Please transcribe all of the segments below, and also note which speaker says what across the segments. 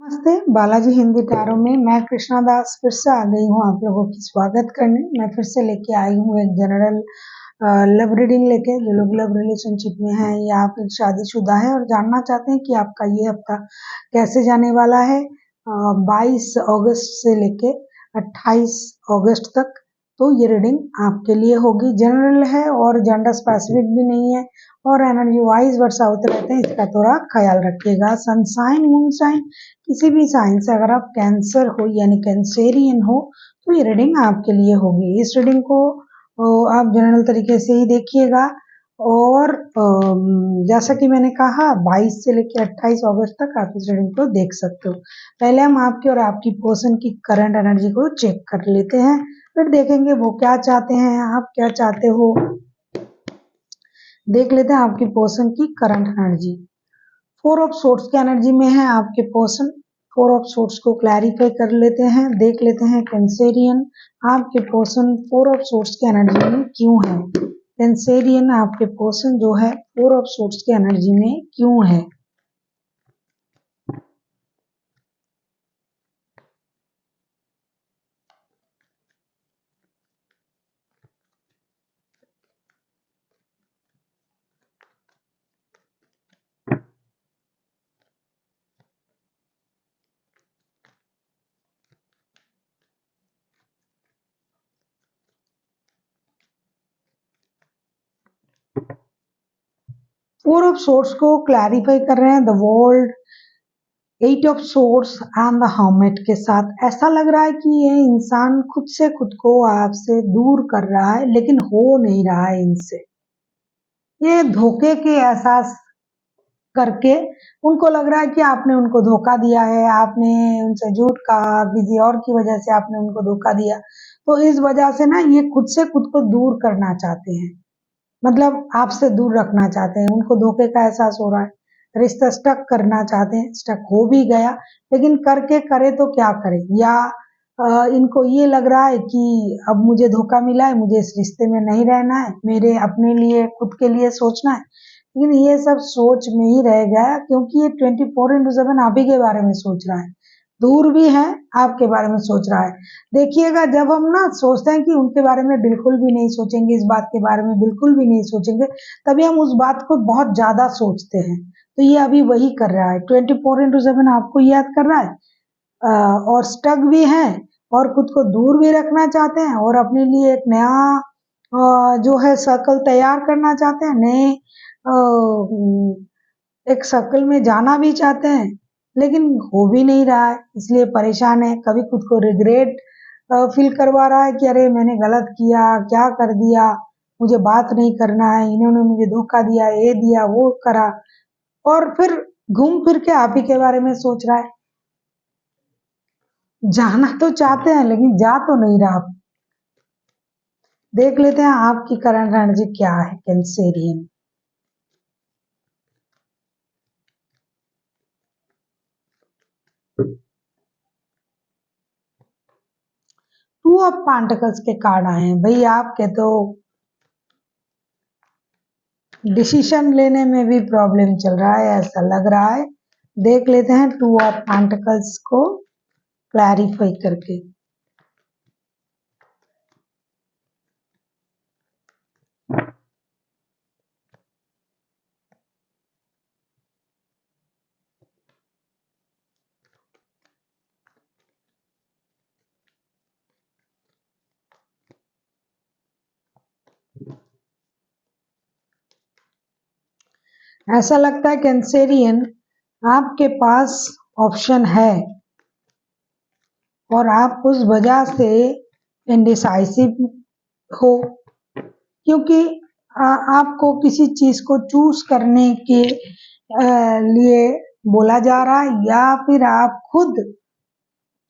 Speaker 1: नमस्ते, बालाजी हिंदी टैरो में मैं कृष्णा दास फिर से आ गई हूँ आप लोगों की स्वागत करने। मैं फिर से लेके आई हूँ एक जनरल लव रीडिंग लेके। जो लोग लव रिलेशनशिप में हैं या फिर शादीशुदा है और जानना चाहते हैं कि आपका ये हफ्ता कैसे जाने वाला है 22 अगस्त से लेके 28 अगस्त तक, तो ये रीडिंग आपके लिए होगी। जनरल है और जेंडर स्पेसिफिक भी नहीं है और एनर्जी वाइज वर्षा होते रहते हैं, इसका थोड़ा ख्याल रखिएगा। सनसाइन मून साइन किसी भी साइन से अगर आप कैंसर हो यानी कैंसेरियन हो तो ये रीडिंग आपके लिए होगी। इस रीडिंग को आप जनरल तरीके से ही देखिएगा और जैसा कि मैंने कहा 22 से लेकर 28 अगस्त तक आप इस रीडिंग को देख सकते हो। पहले हम आपकी और आपकी पर्सन की करंट एनर्जी को चेक कर लेते हैं, फिर देखेंगे वो क्या चाहते हैं, आप क्या चाहते हो। देख लेते हैं आपकी पर्सन की करंट एनर्जी। 4 ऑफ सोर्ट्स की एनर्जी में है आपके पर्सन। 4 ऑफ सोर्ट्स को क्लैरिफाई कर लेते हैं, देख लेते हैं कैंसेरियन आपके पर्सन 4 ऑफ सोर्ट्स की एनर्जी में क्यों है। कैंसेरियन आपके पर्सन जो है 4 ऑफ सोर्ट्स की एनर्जी में क्यों है। फोर ऑफ सोर्ट्स को क्लैरिफाई कर रहे हैं the world, 8 of sorts and the hermit के साथ। ऐसा लग रहा है कि ये इंसान खुद से खुद को आपसे दूर कर रहा है लेकिन हो नहीं रहा है इनसे। ये धोखे के एहसास करके उनको लग रहा है कि आपने उनको धोखा दिया है, आपने उनसे झूठ कहा, किसी और की वजह से आपने उनको धोखा दिया। तो इस वजह से ना ये खुद से खुद को दूर करना चाहते हैं, मतलब आपसे दूर रखना चाहते हैं। उनको धोखे का एहसास हो रहा है, रिश्ता स्टक करना चाहते हैं, स्टक हो भी गया लेकिन करके करे तो क्या करे। या इनको ये लग रहा है कि अब मुझे धोखा मिला है, मुझे इस रिश्ते में नहीं रहना है, मेरे अपने लिए खुद के लिए सोचना है। लेकिन ये सब सोच में ही रह गया क्योंकि ये 24/7 आप ही के बारे में सोच रहा है, दूर भी है आपके बारे में सोच रहा है। देखिएगा जब हम ना सोचते हैं कि उनके बारे में बिल्कुल भी नहीं सोचेंगे, इस बात के बारे में बिल्कुल भी नहीं सोचेंगे, तभी हम उस बात को बहुत ज्यादा सोचते हैं। तो ये अभी वही कर रहा है, 24/7 आपको याद कर रहा है और स्टक भी है और खुद को दूर भी रखना चाहते हैं और अपने लिए एक नया जो है सर्कल तैयार करना चाहते हैं, नए एक सर्कल में जाना भी चाहते हैं लेकिन हो भी नहीं रहा है, इसलिए परेशान है। कभी खुद को रिग्रेट फील करवा रहा है कि अरे मैंने गलत किया, क्या कर दिया, मुझे बात नहीं करना है, इन्होंने मुझे धोखा दिया, ये दिया वो करा, और फिर घूम फिर के आप ही के बारे में सोच रहा है। जाना तो चाहते हैं लेकिन जा तो नहीं रहा। देख लेते हैं आपकी करंट एनर्जी क्या है कैंसेरियन। 2 ऑफ पेंटिकल्स के कार्ड आए हैं। भाई आपके तो डिसीजन लेने में भी प्रॉब्लम चल रहा है ऐसा लग रहा है। देख लेते हैं 2 ऑफ पेंटिकल्स को क्लैरिफाई करके। ऐसा लगता है कैंसेरियन आपके पास ऑप्शन है और आप उस वजह से इंडिसाइसिव हो क्योंकि आपको किसी चीज को चूज करने के लिए बोला जा रहा है या फिर आप खुद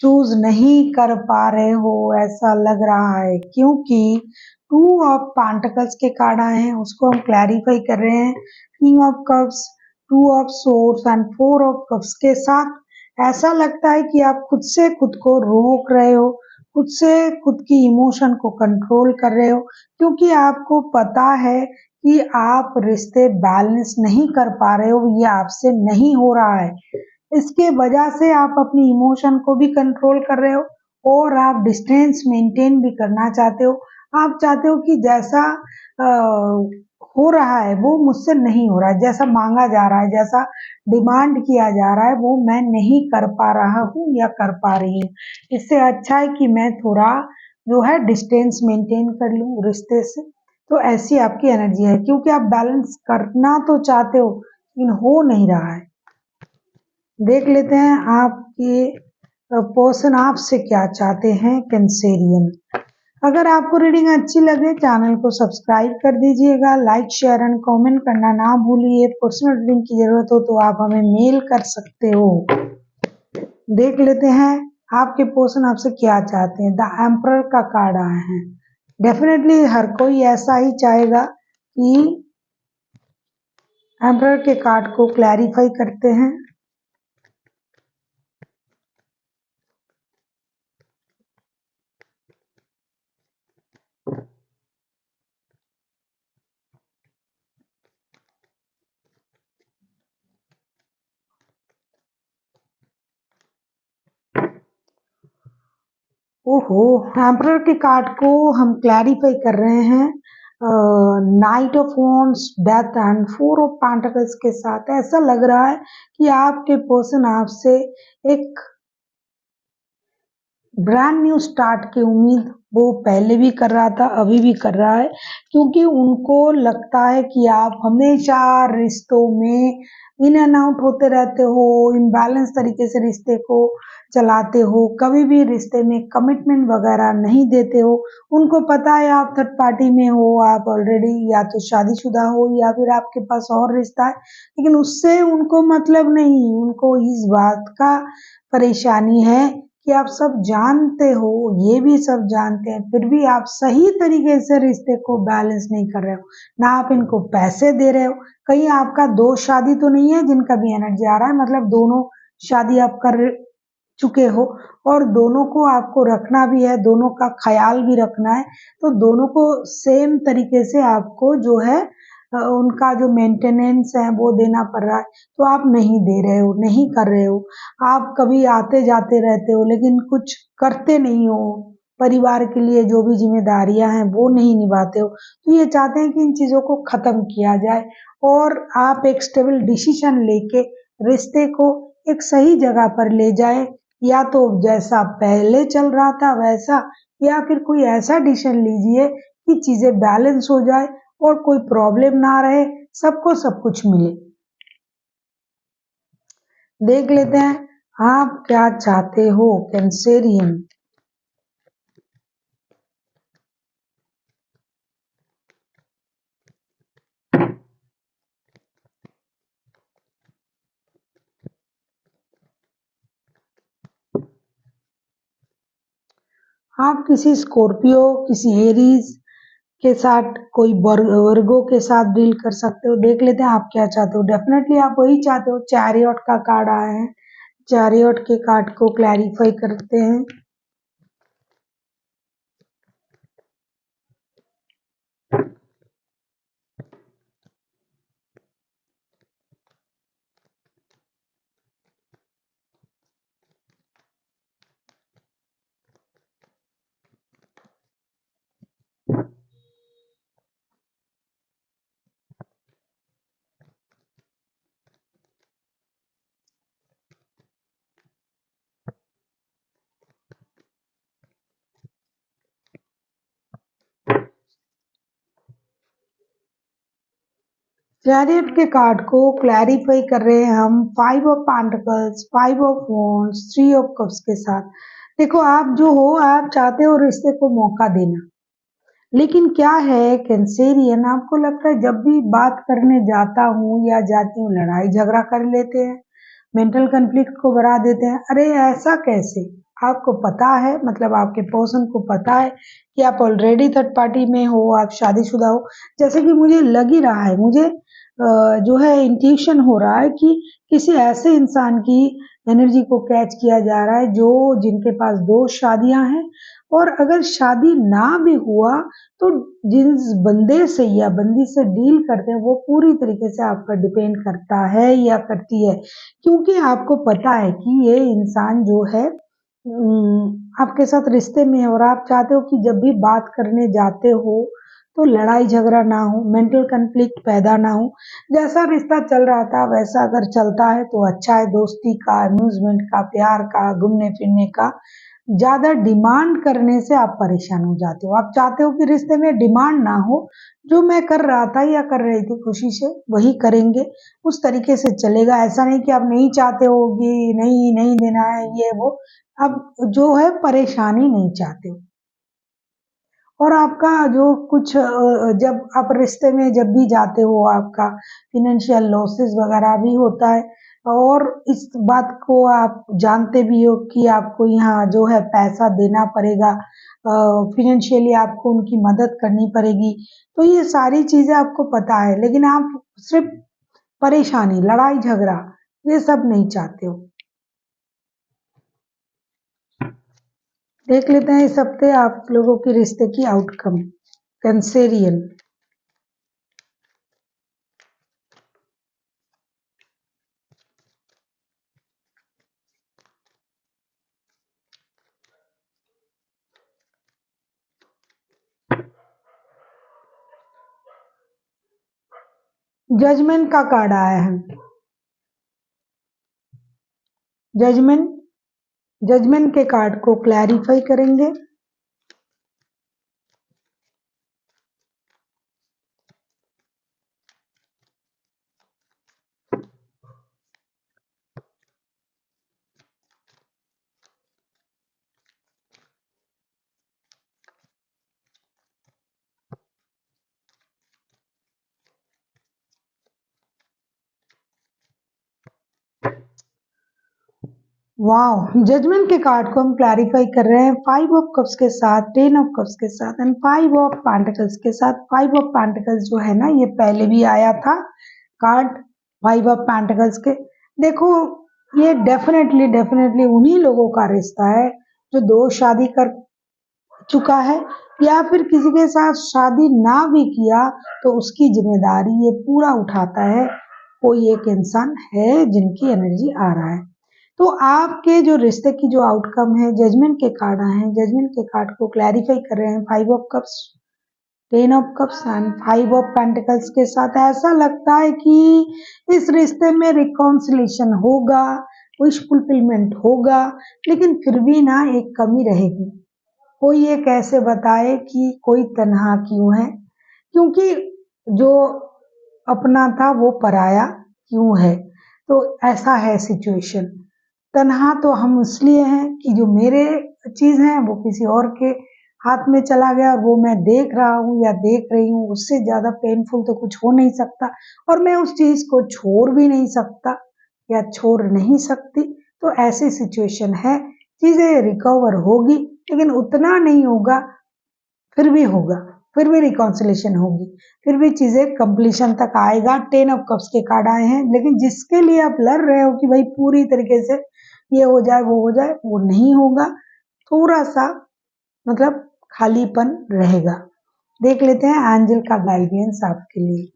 Speaker 1: चूज नहीं कर पा रहे हो ऐसा लग रहा है। क्योंकि 2 ऑफ पेंटिकल्स के कार्ड आए हैं उसको हम क्लैरिफाई कर रहे हैं। King of cups, 2 of swords and 4 of cups के साथ ऐसा लगता है कि आप खुद से खुद को रोक रहे हो, खुद से खुद की इमोशन को कंट्रोल कर रहे हो क्योंकि आपको पता है कि आप रिश्ते बैलेंस नहीं कर पा रहे हो, ये आपसे नहीं हो रहा है। इसके वजह से आप अपनी इमोशन को भी कंट्रोल कर रहे हो और आप डिस्टेंस मेंटेन भी करना चाहते हो। आप चाहते हो कि जैसा हो रहा है वो मुझसे नहीं हो रहा है, जैसा मांगा जा रहा है, जैसा डिमांड किया जा रहा है वो मैं नहीं कर पा रहा हूँ या कर पा रही हूँ। इससे अच्छा है कि मैं थोड़ा जो है डिस्टेंस मेंटेन कर लूँ रिश्ते से। तो ऐसी आपकी एनर्जी है क्योंकि आप बैलेंस करना तो चाहते हो लेकिन हो नहीं रहा है। देख लेते हैं आपके पर्सन आपसे क्या चाहते हैं, कैंसेरियन। अगर आपको रीडिंग अच्छी लगे चैनल को सब्सक्राइब कर दीजिएगा, लाइक शेयर एंड कमेंट करना ना भूलिए। पर्सनल रीडिंग की जरूरत हो तो आप हमें मेल कर सकते हो। देख लेते हैं आपके पर्सन आपसे क्या चाहते हैं। द एम्परर का कार्ड आया है। डेफिनेटली हर कोई ऐसा ही चाहेगा कि एम्परर के कार्ड को क्लैरिफाई करते हैं। ओहो, एम्परर के कार्ड को हम क्लैरिफाई कर रहे हैं night of wands, death and four of pentacles के साथ। ऐसा लग रहा है कि आपके पर्सन आपसे एक ब्रांड न्यू स्टार्ट की उम्मीद वो पहले भी कर रहा था, अभी भी कर रहा है, क्योंकि उनको लगता है कि आप हमेशा रिश्तों में इन एंड आउट होते रहते हो, इम्बैलेंस तरीके से रिश्ते को चलाते हो, कभी भी रिश्ते में कमिटमेंट वगैरह नहीं देते हो। उनको पता है आप थर्ड पार्टी में हो, आप ऑलरेडी या तो शादीशुदा हो या फिर आपके पास और रिश्ता है, लेकिन उससे उनको मतलब नहीं। उनको इस बात का परेशानी है कि आप सब जानते हो, ये भी सब जानते हैं, फिर भी आप सही तरीके से रिश्ते को बैलेंस नहीं कर रहे हो। ना आप इनको पैसे दे रहे हो। कहीं आपका दो शादी तो नहीं है जिनका भी एनर्जी आ रहा है, मतलब दोनों शादी आप कर चुके हो और दोनों को आपको रखना भी है, दोनों का ख्याल भी रखना है। तो दोनों को सेम तरीके से आपको जो है उनका जो मेंटेनेंस है वो देना पड़ रहा है। तो आप नहीं दे रहे हो, नहीं कर रहे हो। आप कभी आते जाते रहते हो लेकिन कुछ करते नहीं हो, परिवार के लिए जो भी जिम्मेदारियां हैं वो नहीं निभाते हो। तो ये चाहते हैं कि इन चीजों को खत्म किया जाए और आप एक स्टेबल डिसीजन लेके रिश्ते को एक सही जगह पर ले जाए, या तो जैसा पहले चल रहा था वैसा, या फिर कोई ऐसा डिसीजन लीजिए कि चीजें बैलेंस हो जाए और कोई प्रॉब्लम ना रहे, सबको सब कुछ मिले। देख लेते हैं आप क्या चाहते हो, कैंसेरियन। आप किसी स्कॉर्पियो, किसी एरीज के साथ, कोई वर्गो के साथ डील कर सकते हो। देख लेते हैं आप क्या चाहते हो। डेफिनेटली आप वही चाहते हो। चैरियट का कार्ड आया है। चैरियट के कार्ड को क्लैरिफाई करते हैं। चैरियट के कार्ड को क्लैरिफाई कर रहे हैं हम five of pentacles, five of wands, three of cups के साथ। देखो आप जो हो, आप चाहते हो रिश्ते को मौका देना, लेकिन क्या है कैंसेरियन, आपको लगता है जब भी बात करने जाता हूँ या जाती हूँ लड़ाई झगड़ा कर लेते हैं, मेंटल कन्फ्लिक्ट को बढ़ा देते हैं। अरे ऐसा कैसे? आपको पता है, मतलब आपके पर्सन को पता है कि आप ऑलरेडी थर्ड पार्टी में हो, आप शादीशुदा हो। जैसे कि मुझे लग ही रहा है, मुझे जो है इंट्यूशन हो रहा है कि किसी ऐसे इंसान की एनर्जी को कैच किया जा रहा है, जो जिनके पास 2 शादियां हैं, और अगर शादी ना भी हुआ तो जिस बंदे से या बंदी से डील करते हैं वो पूरी तरीके से आप पर डिपेंड करता है या करती है, क्योंकि आपको पता है कि ये इंसान जो है आपके साथ रिश्ते में है, और आप चाहते हो कि जब भी बात करने जाते हो तो लड़ाई झगड़ा ना हो, मेंटल कन्फ्लिक्ट पैदा ना हो। जैसा रिश्ता चल रहा था वैसा अगर चलता है तो अच्छा है, दोस्ती का, अम्यूजमेंट का, प्यार का, घूमने फिरने का। ज्यादा डिमांड करने से आप परेशान हो जाते हो। आप चाहते हो कि रिश्ते में डिमांड ना हो, जो मैं कर रहा था या कर रही थी खुशी से वही करेंगे, उस तरीके से चलेगा। ऐसा नहीं कि आप नहीं चाहते हो कि नहीं नहीं देना है ये वो, अब जो है परेशानी नहीं चाहते हो। और आपका जो कुछ जब आप रिश्ते में जब भी जाते हो आपका फिनेंशियल लॉसेस वगैरह भी होता है, और इस बात को आप जानते भी हो कि आपको यहाँ जो है पैसा देना पड़ेगा, फिनेंशियली आपको उनकी मदद करनी पड़ेगी, तो ये सारी चीजें आपको पता है, लेकिन आप सिर्फ परेशानी, लड़ाई झगड़ा ये सब नहीं चाहते हो। देख लेते हैं इस हफ्ते आप लोगों के रिश्ते की आउटकम। कैंसेरियन, जजमेंट का कार्ड आया है। जजमेंट, जजमेंट के कार्ड को क्लैरिफाई करेंगे। वाह, जजमेंट के कार्ड को हम क्लैरिफाई कर रहे हैं 5 ऑफ कप्स के साथ, 10 ऑफ कप्स के साथ एंड 5 ऑफ पेंटिकल्स के साथ। 5 ऑफ पेंटिकल्स जो है ना, ये पहले भी आया था कार्ड 5 ऑफ पेंटिकल्स के। देखो, ये डेफिनेटली डेफिनेटली उन्हीं लोगों का रिश्ता है जो 2 शादी कर चुका है, या फिर किसी के साथ शादी ना भी किया तो उसकी जिम्मेदारी ये पूरा उठाता है। कोई एक इंसान है जिनकी एनर्जी आ रहा है। तो आपके जो रिश्ते की जो आउटकम है, जजमेंट के कार्ड आए हैं, जजमेंट के कार्ड को क्लैरिफाई कर रहे हैं 5 of cups, 10 of cups and 5 of pentacles के साथ। ऐसा लगता है कि इस रिश्ते में रिकॉन्सिलेशन होगा, विश फुलफिलमेंट होगा, लेकिन फिर भी ना एक कमी रहेगी। कोई ये कैसे बताए कि कोई तन्हा क्यों है, क्योंकि जो अपना था वो पराया क्यों है। तो ऐसा है सिचुएशन। तन्हा तो हम इसलिए हैं कि जो मेरे चीज है वो किसी और के हाथ में चला गया, और वो मैं देख रहा हूँ या देख रही हूँ, उससे ज्यादा पेनफुल तो कुछ हो नहीं सकता, और मैं उस चीज को छोड़ भी नहीं सकता या छोड़ नहीं सकती। तो ऐसी सिचुएशन है, चीजें रिकवर होगी लेकिन उतना नहीं होगा, फिर भी होगा, फिर भी रिकॉन्सिलेशन होगी, फिर भी चीजें कंप्लीशन तक आएगा। 10 ऑफ कप्स के कार्ड आए हैं, लेकिन जिसके लिए आप लड़ रहे हो कि भाई पूरी तरीके से ये हो जाए वो हो जाए, वो नहीं होगा। थोड़ा सा मतलब खालीपन रहेगा। देख लेते हैं एंजल का गाइडेंस आपके लिए।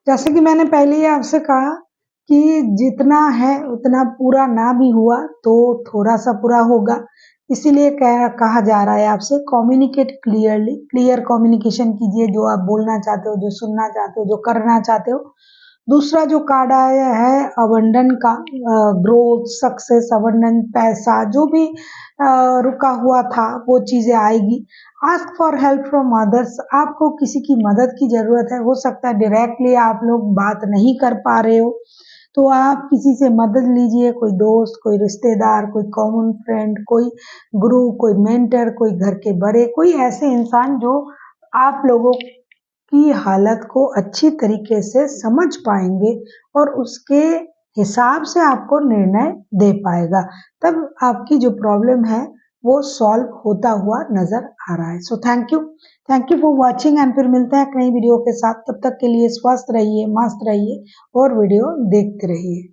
Speaker 1: जैसे कि मैंने पहले ही आपसे कहा कि जितना है उतना पूरा ना भी हुआ तो थोड़ा सा पूरा होगा। इसीलिए कहा जा रहा है आपसे कम्युनिकेट क्लियरली, क्लियर कम्युनिकेशन कीजिए, जो आप बोलना चाहते हो, जो सुनना चाहते हो, जो करना चाहते हो। दूसरा जो कार्ड आया है अबंडन का, ग्रोथ, सक्सेस, अबंडन, पैसा, जो भी रुका हुआ था वो चीजें आएगी। Ask for help from others, आपको किसी की मदद की जरूरत है, हो सकता है डायरेक्टली आप लोग बात नहीं कर पा रहे हो, तो आप किसी से मदद लीजिए, कोई दोस्त, कोई रिश्तेदार, कोई कॉमन फ्रेंड, कोई गुरु, कोई मेंटर, कोई घर के बड़े, कोई ऐसे इंसान जो आप लोगों की हालत को अच्छी तरीके से समझ पाएंगे और उसके हिसाब से आपको निर्णय दे पाएगा। तब आपकी जो प्रॉब्लम है वो सॉल्व होता हुआ नजर आ रहा है। So thank you for watching and फिर मिलते हैं एक नई वीडियो के साथ। तब तक के लिए स्वस्थ रहिए, मस्त रहिए और वीडियो देखते रहिए।